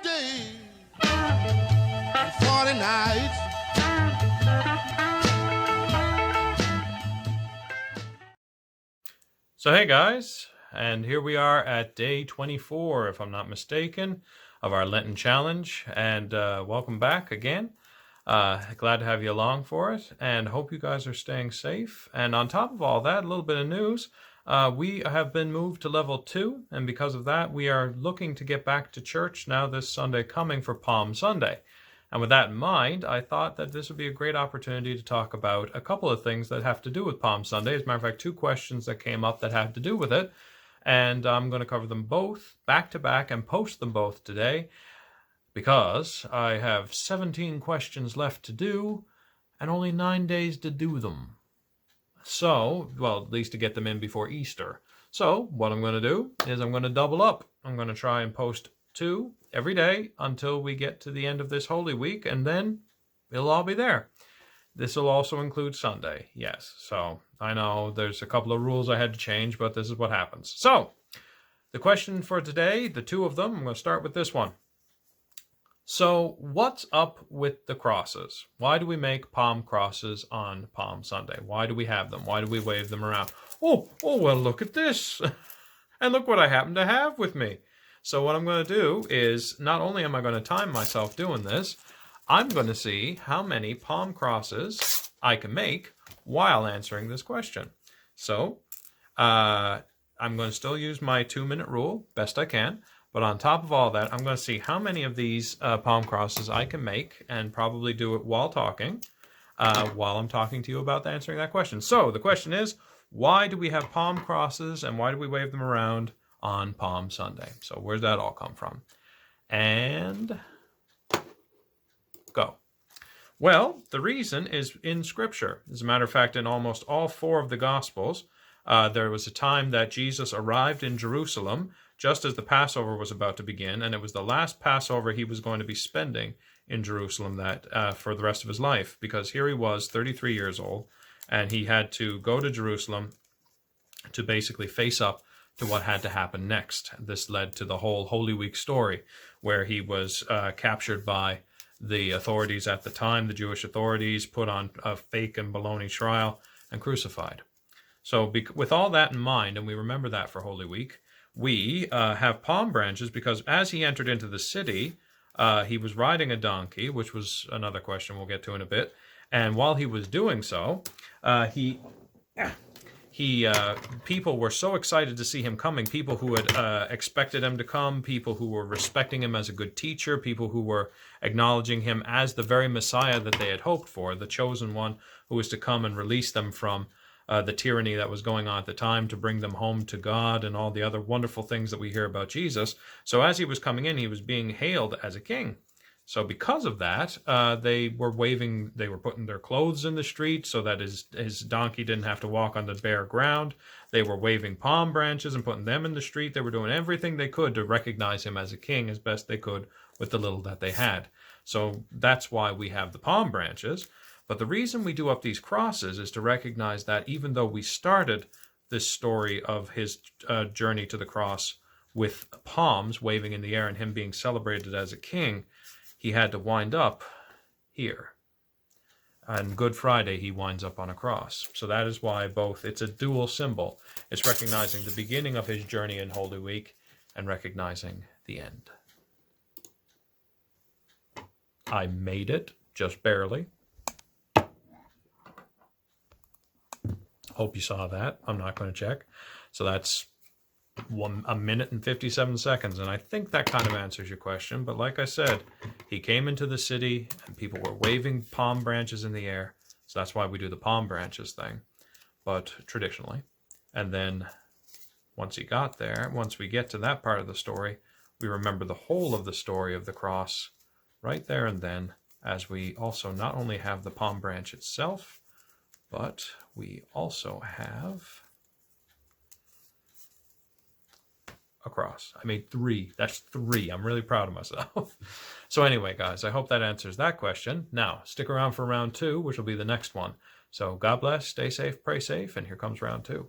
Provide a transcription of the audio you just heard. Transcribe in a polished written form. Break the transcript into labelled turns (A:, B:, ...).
A: days and 40 nights.
B: So hey guys, and here we are at day 24, if I'm not mistaken, of our Lenten challenge, and welcome back again. Glad to have you along for it, and hope you guys are staying safe. And on top of all that, a little bit of news. We have been moved to level 2, and because of that, we are looking to get back to church now this Sunday coming for Palm Sunday. And with that in mind, I thought that this would be a great opportunity to talk about a couple of things that have to do with Palm Sunday. As a matter of fact, 2 questions that came up that have to do with it. And I'm going to cover them both back to back and post them both today because I have 17 questions left to do and only 9 days to do them. So, well, at least to get them in before Easter. So what I'm going to do is I'm going to double up. I'm going to try and post 2 every day until we get to the end of this Holy Week, and then it'll all be there. This will also include Sunday, yes. So I know there's a couple of rules I had to change, but this is what happens. So the question for today, the 2 of them, I'm going to start with this one. So what's up with the crosses? Why do we make palm crosses on Palm Sunday? Why do we have them? Why do we wave them around? Oh, well, look at this. And look what I happen to have with me. So what I'm going to do is, not only am I going to time myself doing this, I'm going to see how many palm crosses I can make while answering this question. So I'm going to still use my 2-minute rule, best I can. But on top of all that, I'm going to see how many of these palm crosses I can make, and probably do it while talking, while I'm talking to you about answering that question. So the question is, why do we have palm crosses and why do we wave them around on Palm Sunday? So where's that all come from? And go. Well, the reason is in Scripture. As a matter of fact, in almost all 4 of the Gospels, there was a time that Jesus arrived in Jerusalem just as the Passover was about to begin, and it was the last Passover he was going to be spending in Jerusalem that for the rest of his life, because here he was, 33 years old, and he had to go to Jerusalem to basically face up to what had to happen next. This led to the whole Holy Week story, where he was captured by the authorities at the time, the Jewish authorities, put on a fake and baloney trial, and crucified. So with all that in mind, and we remember that for Holy Week, we have palm branches because as he entered into the city, he was riding a donkey, which was another question we'll get to in a bit. And while he was doing so, people were so excited to see him coming, people who had expected him to come, people who were respecting him as a good teacher, people who were acknowledging him as the very Messiah that they had hoped for, the chosen one who was to come and release them from the tyranny that was going on at the time, to bring them home to God and all the other wonderful things that we hear about Jesus. So as he was coming in, he was being hailed as a king. So because of that, they were putting their clothes in the street so that his donkey didn't have to walk on the bare ground. They were waving palm branches and putting them in the street. They were doing everything they could to recognize him as a king as best they could with the little that they had. So that's why we have the palm branches. But the reason we do up these crosses is to recognize that even though we started this story of his journey to the cross with palms waving in the air and him being celebrated as a king, he had to wind up here. On Good Friday, he winds up on a cross. So that is why it's a dual symbol. It's recognizing the beginning of his journey in Holy Week and recognizing the end. I made it, just barely. Hope you saw that. I'm not going to check. So that's 1 minute and 57 seconds. And I think that kind of answers your question. But like I said, he came into the city and people were waving palm branches in the air. So that's why we do the palm branches thing, but traditionally. And then once he got there, once we get to that part of the story, we remember the whole of the story of the cross right there and then, as we also not only have the palm branch itself, but we also have a cross. I made 3. That's 3. I'm really proud of myself. So anyway, guys, I hope that answers that question. Now, stick around for round 2, which will be the next one. So God bless, stay safe, pray safe, and here comes round 2.